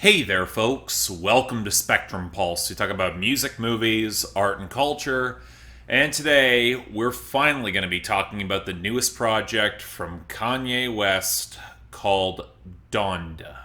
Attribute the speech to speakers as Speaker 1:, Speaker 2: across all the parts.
Speaker 1: Hey there, folks. Welcome to Spectrum Pulse. We talk about music, movies, art, and culture. And today, we're finally going to be talking about the newest project from Kanye West called DONDA.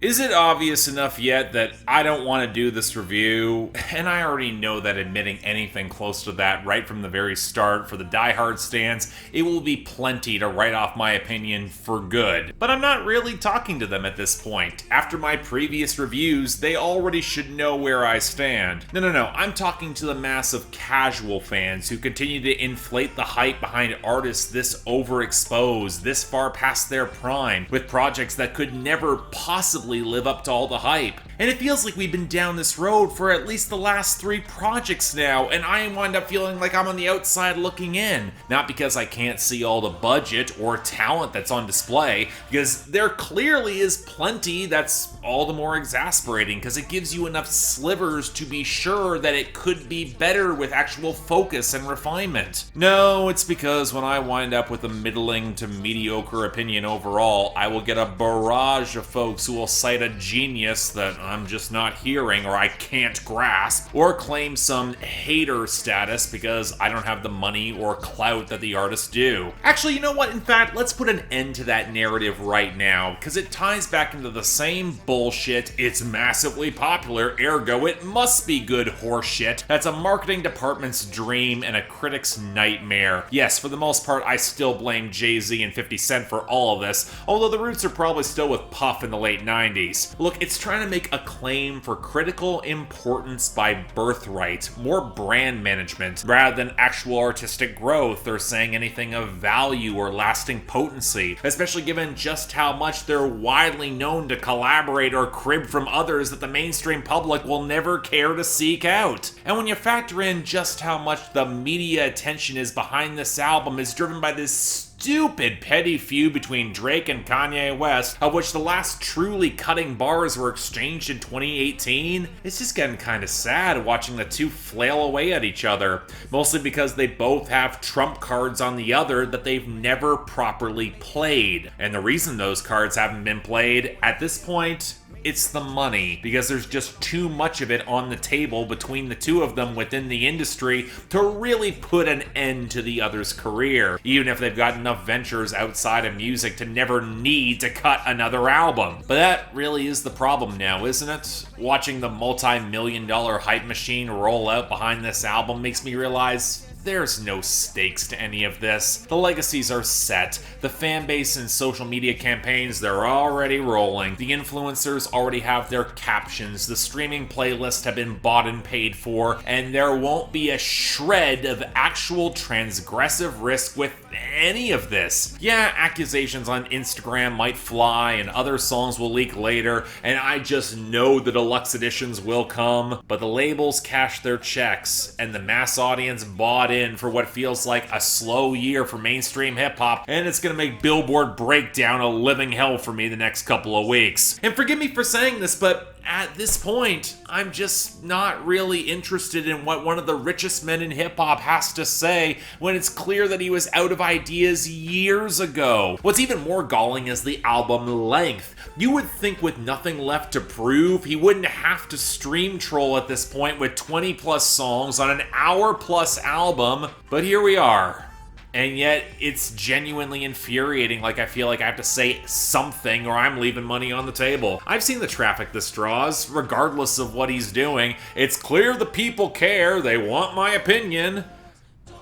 Speaker 1: Is it obvious enough yet that I don't want to do this review? And I already know that admitting anything close to that right from the very start for the diehard stans, it will be plenty to write off my opinion for good. But I'm not really talking to them at this point. After my previous reviews, they already should know where I stand. No, I'm talking to the mass of casual fans who continue to inflate the hype behind artists this overexposed, this far past their prime, with projects that could never possibly live up to all the hype. And it feels like we've been down this road for at least the last 3 projects now, and I wind up feeling like I'm on the outside looking in. Not because I can't see all the budget or talent that's on display, because there clearly is plenty. That's all the more exasperating, because it gives you enough slivers to be sure that it could be better with actual focus and refinement. No, it's because when I wind up with a middling to mediocre opinion overall, I will get a barrage of folks who will cite a genius that I'm just not hearing or I can't grasp, or claim some hater status because I don't have the money or clout that the artists do. Actually, you know what? In fact, let's put an end to that narrative right now, because it ties back into the same bullshit. It's massively popular, ergo it must be good horseshit. That's a marketing department's dream and a critic's nightmare. Yes, for the most part, I still blame Jay-Z and 50 Cent for all of this, although the roots are probably still with Puff in the late 90s. Look, it's trying to make a claim for critical importance by birthright, more brand management, rather than actual artistic growth or saying anything of value or lasting potency, especially given just how much they're widely known to collaborate or crib from others that the mainstream public will never care to seek out. And when you factor in just how much the media attention is behind this album is driven by this stupid petty feud between Drake and Kanye West, of which the last truly cutting bars were exchanged in 2018, it's just getting kind of sad watching the two flail away at each other, mostly because they both have trump cards on the other that they've never properly played. And the reason those cards haven't been played, at this point, it's the money, because there's just too much of it on the table between the two of them within the industry to really put an end to the other's career, even if they've got enough ventures outside of music to never need to cut another album. But that really is the problem now, isn't it? Watching the multi-million-dollar hype machine roll out behind this album makes me realize there's no stakes to any of this. The legacies are set. The fan base and social media campaigns, they're already rolling. The influencers already have their captions. The streaming playlists have been bought and paid for, and there won't be a shred of actual transgressive risk with any of this. Yeah, accusations on Instagram might fly and other songs will leak later, and I just know the deluxe editions will come, but the labels cash their checks, and the mass audience bought in for what feels like a slow year for mainstream hip-hop, and it's gonna make Billboard Breakdown a living hell for me the next couple of weeks. And forgive me for saying this, but at this point, I'm just not really interested in what one of the richest men in hip-hop has to say when it's clear that he was out of ideas years ago. What's even more galling is the album length. You would think with nothing left to prove, he wouldn't have to stream troll at this point with 20 plus songs on an hour plus album, but here we are. And yet, it's genuinely infuriating, like I feel like I have to say something or I'm leaving money on the table. I've seen the traffic this draws, regardless of what he's doing. It's clear the people care, they want my opinion.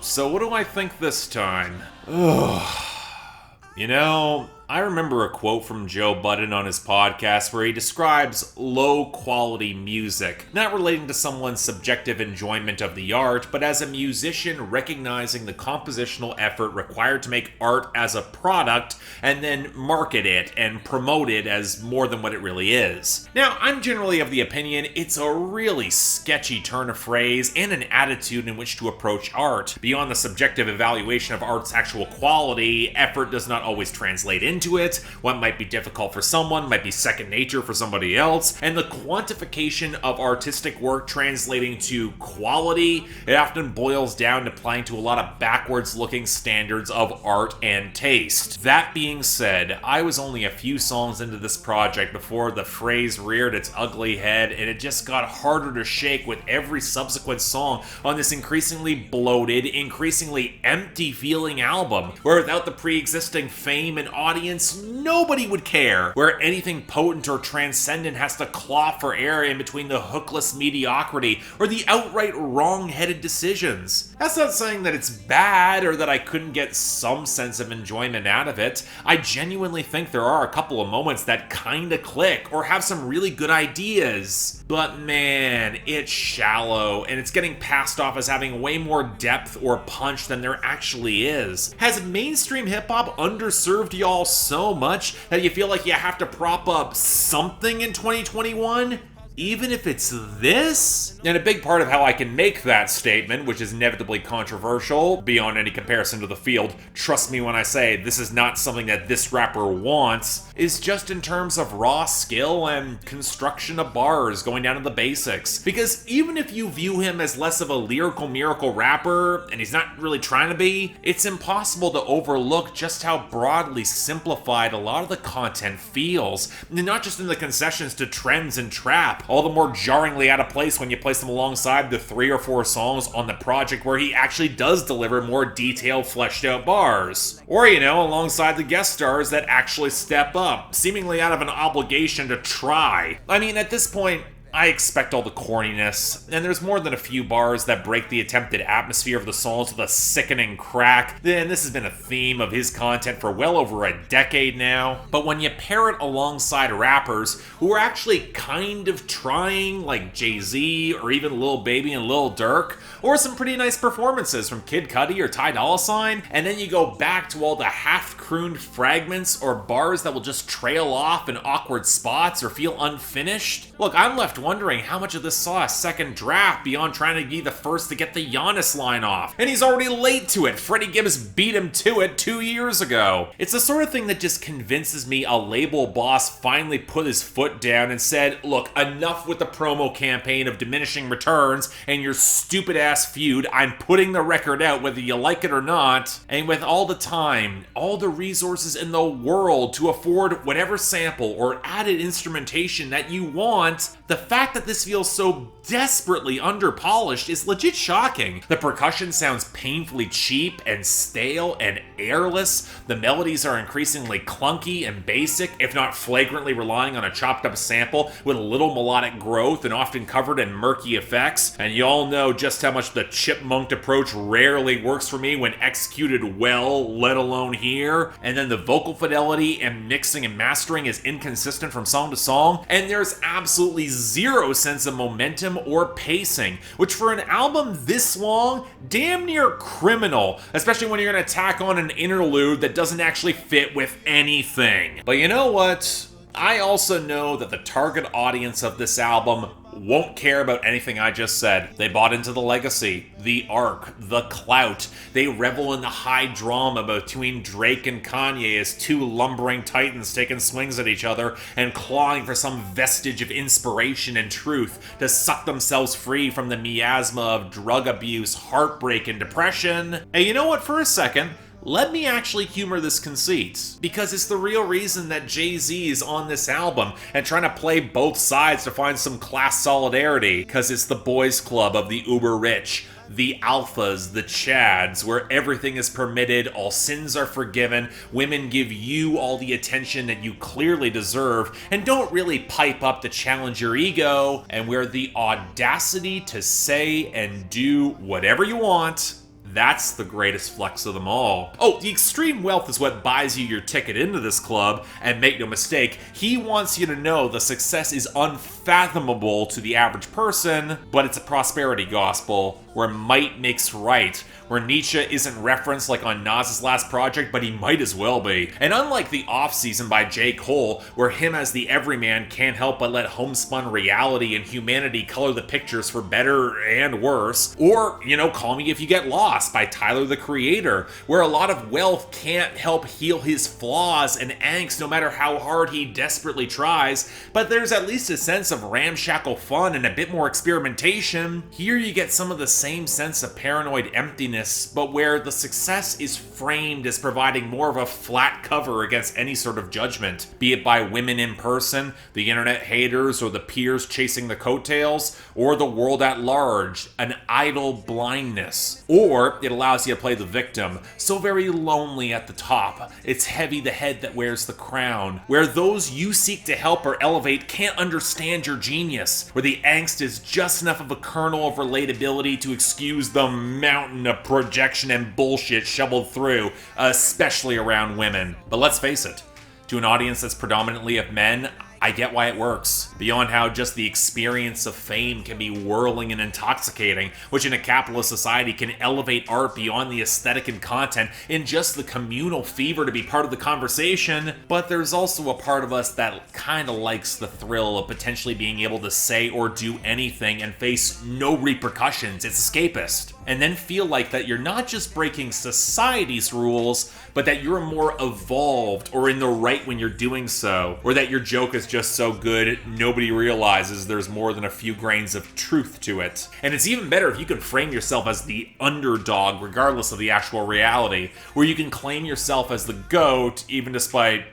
Speaker 1: So what do I think this time? You know, I remember a quote from Joe Budden on his podcast where he describes low-quality music, not relating to someone's subjective enjoyment of the art, but as a musician recognizing the compositional effort required to make art as a product and then market it and promote it as more than what it really is. Now, I'm generally of the opinion it's a really sketchy turn of phrase and an attitude in which to approach art. Beyond the subjective evaluation of art's actual quality, effort does not always translate into into it. What might be difficult for someone might be second nature for somebody else. And the quantification of artistic work translating to quality, it often boils down to playing to a lot of backwards looking standards of art and taste. That being said, I was only a few songs into this project before the phrase reared its ugly head, and it just got harder to shake with every subsequent song on this increasingly bloated, increasingly empty feeling album, where without the pre-existing fame and audience, nobody would care, where anything potent or transcendent has to claw for air in between the hookless mediocrity or the outright wrong-headed decisions. That's not saying that it's bad or that I couldn't get some sense of enjoyment out of it. I genuinely think there are a couple of moments that kinda click or have some really good ideas. But man, it's shallow, and it's getting passed off as having way more depth or punch than there actually is. Has mainstream hip-hop underserved y'all so much that you feel like you have to prop up something in 2021? Even if it's this? And a big part of how I can make that statement, which is inevitably controversial beyond any comparison to the field, trust me when I say this is not something that this rapper wants, is just in terms of raw skill and construction of bars, going down to the basics. Because even if you view him as less of a lyrical miracle rapper, and he's not really trying to be, it's impossible to overlook just how broadly simplified a lot of the content feels, and not just in the concessions to trends and trap, all the more jarringly out of place when you place them alongside the 3 or 4 songs on the project where he actually does deliver more detailed, fleshed out bars. Or, alongside the guest stars that actually step up, seemingly out of an obligation to try. I mean, at this point, I expect all the corniness, and there's more than a few bars that break the attempted atmosphere of the songs with a sickening crack. Then this has been a theme of his content for well over a decade now. But when you pair it alongside rappers who are actually kind of trying, like Jay-Z or even Lil Baby and Lil Durk, or some pretty nice performances from Kid Cudi or Ty Dolla $ign, and then you go back to all the half-crooned fragments or bars that will just trail off in awkward spots or feel unfinished. Look, I'm left wondering how much of this saw a second draft beyond trying to be the first to get the Giannis line off. And he's already late to it. Freddie Gibbs beat him to it 2 years ago. It's the sort of thing that just convinces me a label boss finally put his foot down and said, look, enough with the promo campaign of diminishing returns and your stupid ass feud. I'm putting the record out whether you like it or not. And with all the time, all the resources in the world to afford whatever sample or added instrumentation that you want, the fact that this feels so desperately underpolished is legit shocking. The percussion sounds painfully cheap and stale and airless. The melodies are increasingly clunky and basic, if not flagrantly relying on a chopped up sample with little melodic growth and often covered in murky effects. And y'all know just how much the chipmunked approach rarely works for me when executed well, let alone here. And then the vocal fidelity and mixing and mastering is inconsistent from song to song, and there's absolutely zero sense of momentum or pacing, which for an album this long, damn near criminal, especially when you're gonna tack on an interlude that doesn't actually fit with anything. But you know what? I also know that the target audience of this album won't care about anything I just said. They bought into the legacy, the arc, the clout. They revel in the high drama between Drake and Kanye as two lumbering titans taking swings at each other and clawing for some vestige of inspiration and truth to suck themselves free from the miasma of drug abuse, heartbreak, and depression. And you know what, for a second, let me actually humor this conceit, because it's the real reason that Jay-Z is on this album and trying to play both sides to find some class solidarity, because it's the boys club of the uber rich, the alphas, the chads, where everything is permitted, all sins are forgiven, women give you all the attention that you clearly deserve, and don't really pipe up to challenge your ego, and where the audacity to say and do whatever you want, that's the greatest flex of them all. Oh, the extreme wealth is what buys you your ticket into this club, and make no mistake, he wants you to know the success is unfathomable to the average person, but it's a prosperity gospel, where might makes right, where Nietzsche isn't referenced like on Nas's last project, but he might as well be. And unlike The Off-Season by J. Cole, where him as the everyman can't help but let homespun reality and humanity color the pictures for better and worse, or, Call Me If You Get Lost, Chaos by Tyler the Creator, where a lot of wealth can't help heal his flaws and angst no matter how hard he desperately tries, but there's at least a sense of ramshackle fun and a bit more experimentation. Here you get some of the same sense of paranoid emptiness, but where the success is framed as providing more of a flat cover against any sort of judgment, be it by women in person, the internet haters, or the peers chasing the coattails, or the world at large, an idle blindness. Or it allows you to play the victim, so very lonely at the top, it's heavy the head that wears the crown, where those you seek to help or elevate can't understand your genius, where the angst is just enough of a kernel of relatability to excuse the mountain of projection and bullshit shoveled through, especially around women. But let's face it, to an audience that's predominantly of men, I get why it works. Beyond how just the experience of fame can be whirling and intoxicating, which in a capitalist society can elevate art beyond the aesthetic and content in just the communal fever to be part of the conversation. But there's also a part of us that kinda likes the thrill of potentially being able to say or do anything and face no repercussions. It's escapist. And then feel like that you're not just breaking society's rules, but that you're more evolved or in the right when you're doing so, or that your joke is just so good nobody realizes there's more than a few grains of truth to it. And it's even better if you can frame yourself as the underdog regardless of the actual reality, where you can claim yourself as the GOAT even despite,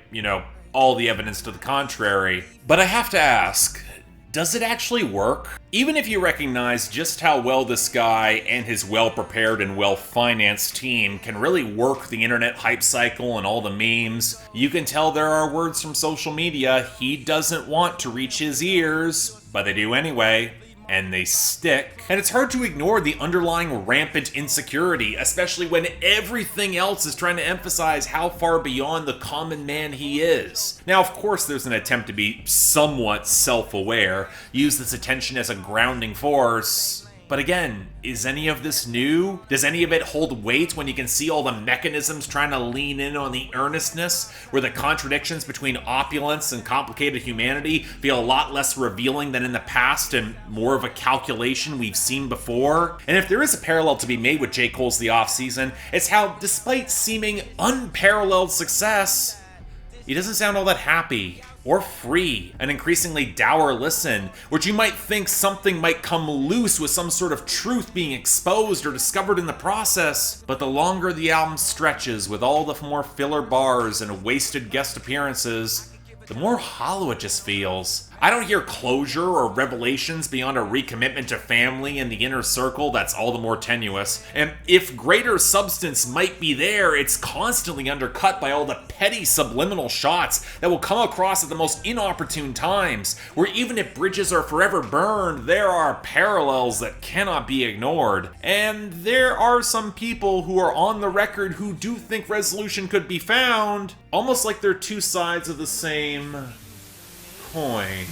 Speaker 1: all the evidence to the contrary. But I have to ask, does it actually work? Even if you recognize just how well this guy and his well-prepared and well-financed team can really work the internet hype cycle and all the memes, you can tell there are words from social media he doesn't want to reach his ears, but they do anyway. And they stick. And it's hard to ignore the underlying rampant insecurity, especially when everything else is trying to emphasize how far beyond the common man he is. Now, of course, there's an attempt to be somewhat self-aware, use this attention as a grounding force. But again, is any of this new? Does any of it hold weight when you can see all the mechanisms trying to lean in on the earnestness, where the contradictions between opulence and complicated humanity feel a lot less revealing than in the past and more of a calculation we've seen before? And if there is a parallel to be made with J. Cole's The Offseason, it's how, despite seeming unparalleled success, he doesn't sound all that happy or free. An increasingly dour listen, which you might think something might come loose with some sort of truth being exposed or discovered in the process. But the longer the album stretches with all the more filler bars and wasted guest appearances, the more hollow it just feels. I don't hear closure or revelations beyond a recommitment to family and the inner circle that's all the more tenuous. And if greater substance might be there, it's constantly undercut by all the petty subliminal shots that will come across at the most inopportune times, where even if bridges are forever burned, there are parallels that cannot be ignored. And there are some people who are on the record who do think resolution could be found, almost like they're two sides of the same coin.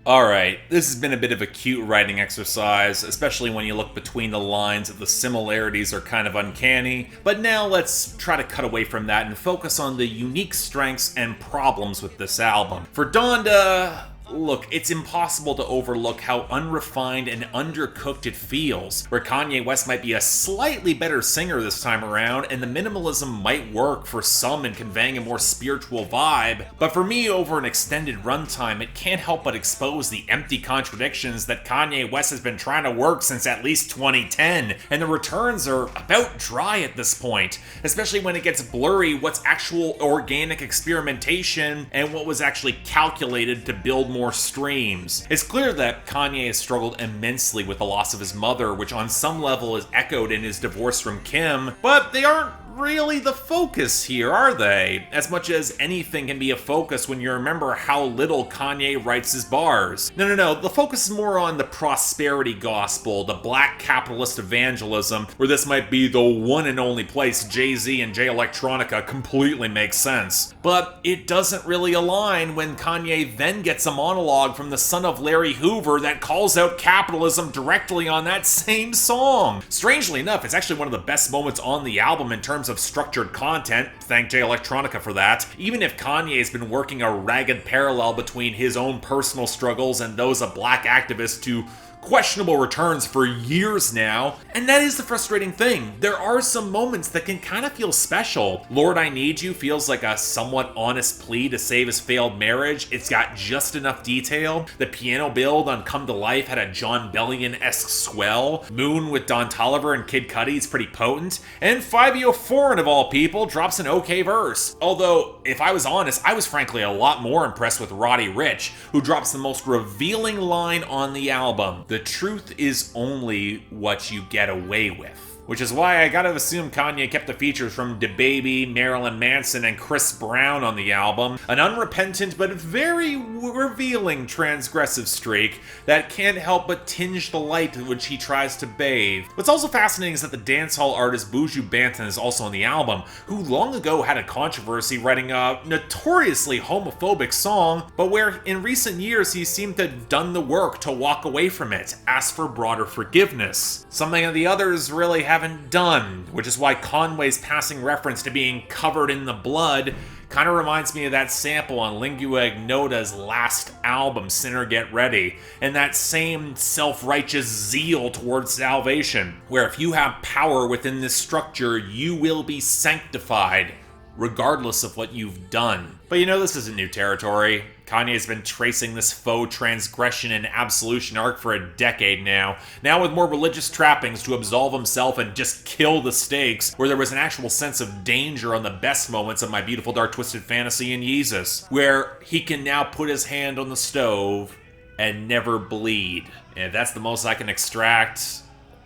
Speaker 1: Alright, this has been a bit of a cute writing exercise, especially when you look between the lines that the similarities are kind of uncanny, but now let's try to cut away from that and focus on the unique strengths and problems with this album. For Donda, look, it's impossible to overlook how unrefined and undercooked it feels, where Kanye West might be a slightly better singer this time around, and the minimalism might work for some in conveying a more spiritual vibe, but for me, over an extended runtime, it can't help but expose the empty contradictions that Kanye West has been trying to work since at least 2010, and the returns are about dry at this point, especially when it gets blurry what's actual organic experimentation and what was actually calculated to build more streams. It's clear that Kanye has struggled immensely with the loss of his mother, which on some level is echoed in his divorce from Kim, but they aren't really the focus here, are they? As much as anything can be a focus when you remember how little Kanye writes his bars. No, the focus is more on the prosperity gospel, the black capitalist evangelism, where this might be the one and only place Jay-Z and Electronica completely make sense. But it doesn't really align when Kanye then gets a monologue from the son of Larry Hoover that calls out capitalism directly on that same song. Strangely enough, it's actually one of the best moments on the album in terms of structured content, thank Electronica for that, even if Kanye has been working a ragged parallel between his own personal struggles and those of black activists to questionable returns for years now, and that is the frustrating thing. There are some moments that can kind of feel special. Lord, I Need You feels like a somewhat honest plea to save his failed marriage. It's got just enough detail. The piano build on Come to Life had a John Bellion-esque swell. Moon with Don Toliver and Kid Cudi is pretty potent. And 504, of all people, drops an okay verse. Although, if I was honest, I was frankly a lot more impressed with Roddy Ricch, who drops the most revealing line on the album. The truth is only what you get away with. Which is why I gotta assume Kanye kept the features from DaBaby, Marilyn Manson, and Chris Brown on the album. An unrepentant but very revealing transgressive streak that can't help but tinge the light in which he tries to bathe. What's also fascinating is that the dancehall artist Buju Banton is also on the album, who long ago had a controversy writing a notoriously homophobic song, but where in recent years he seemed to have done the work to walk away from it, ask for broader forgiveness. Something that the others really haven't done, which is why Conway's passing reference to being covered in the blood kind of reminds me of that sample on Lingua Ignota's last album, Sinner Get Ready, and that same self-righteous zeal towards salvation, where if you have power within this structure, you will be sanctified, regardless of what you've done. But this isn't new territory. Kanye's been tracing this faux transgression and absolution arc for a decade now with more religious trappings to absolve himself and just kill the stakes, where there was an actual sense of danger on the best moments of My Beautiful Dark Twisted Fantasy in Yeezus, where he can now put his hand on the stove and never bleed. And if that's the most I can extract,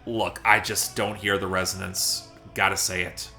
Speaker 1: look, I just don't hear the resonance. Gotta say it.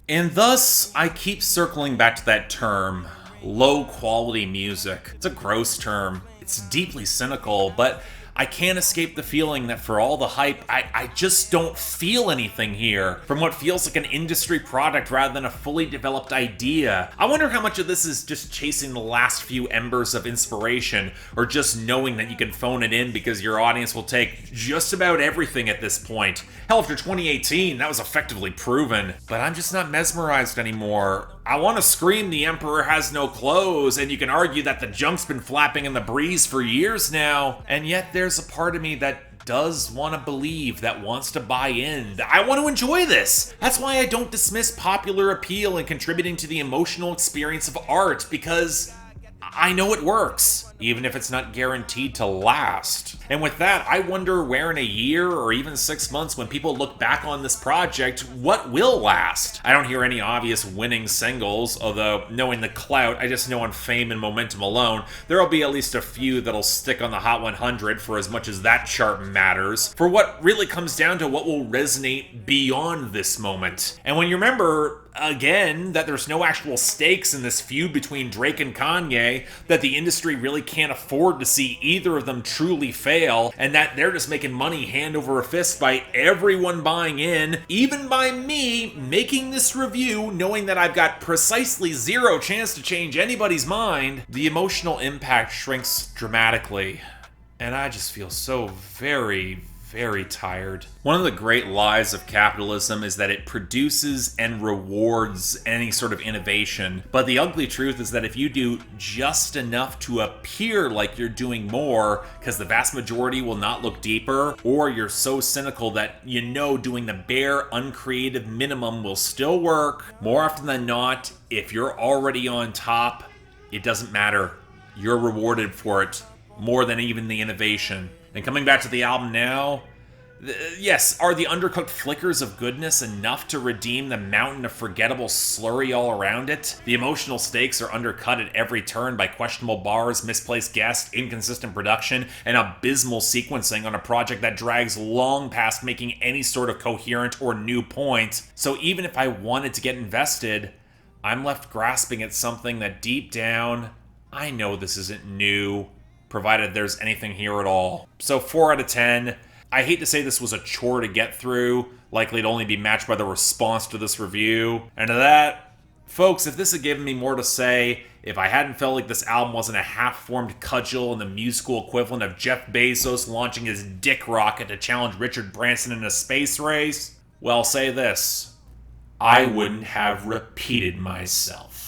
Speaker 1: And thus, I keep circling back to that term, low-quality music. It's a gross term. It's deeply cynical, but I can't escape the feeling that for all the hype, I just don't feel anything here from what feels like an industry product rather than a fully developed idea. I wonder how much of this is just chasing the last few embers of inspiration, or just knowing that you can phone it in because your audience will take just about everything at this point. Hell, after 2018, that was effectively proven, but I'm just not mesmerized anymore. I want to scream the Emperor has no clothes, and you can argue that the junk's been flapping in the breeze for years now, and yet there's a part of me that does want to believe, that wants to buy in, that I want to enjoy this. That's why I don't dismiss popular appeal in contributing to the emotional experience of art, because I know it works, even if it's not guaranteed to last. And with that, I wonder where in a year or even 6 months, when people look back on this project, what will last? I don't hear any obvious winning singles, although knowing the clout, I just know on fame and momentum alone, there'll be at least a few that'll stick on the Hot 100 for as much as that chart matters, for what really comes down to what will resonate beyond this moment. And when you remember, again, that there's no actual stakes in this feud between Drake and Kanye, that the industry really can't afford to see either of them truly fail, and that they're just making money hand over fist by everyone buying in, even by me making this review knowing that I've got precisely zero chance to change anybody's mind, the emotional impact shrinks dramatically. And I just feel so very tired. One of the great lies of capitalism is that it produces and rewards any sort of innovation. But the ugly truth is that if you do just enough to appear like you're doing more, because the vast majority will not look deeper, or you're so cynical that doing the bare, uncreative minimum will still work, more often than not, if you're already on top, it doesn't matter. You're rewarded for it more than even the innovation. And coming back to the album now, yes, are the undercooked flickers of goodness enough to redeem the mountain of forgettable slurry all around it? The emotional stakes are undercut at every turn by questionable bars, misplaced guests, inconsistent production, and abysmal sequencing on a project that drags long past making any sort of coherent or new point. So even if I wanted to get invested, I'm left grasping at something that deep down, I know this isn't new, provided there's anything here at all. So 4 out of 10. I hate to say this was a chore to get through, likely to only be matched by the response to this review. And to that, folks, if this had given me more to say, if I hadn't felt like this album wasn't a half-formed cudgel in the musical equivalent of Jeff Bezos launching his dick rocket to challenge Richard Branson in a space race, well, I'll say this: I wouldn't have repeated myself.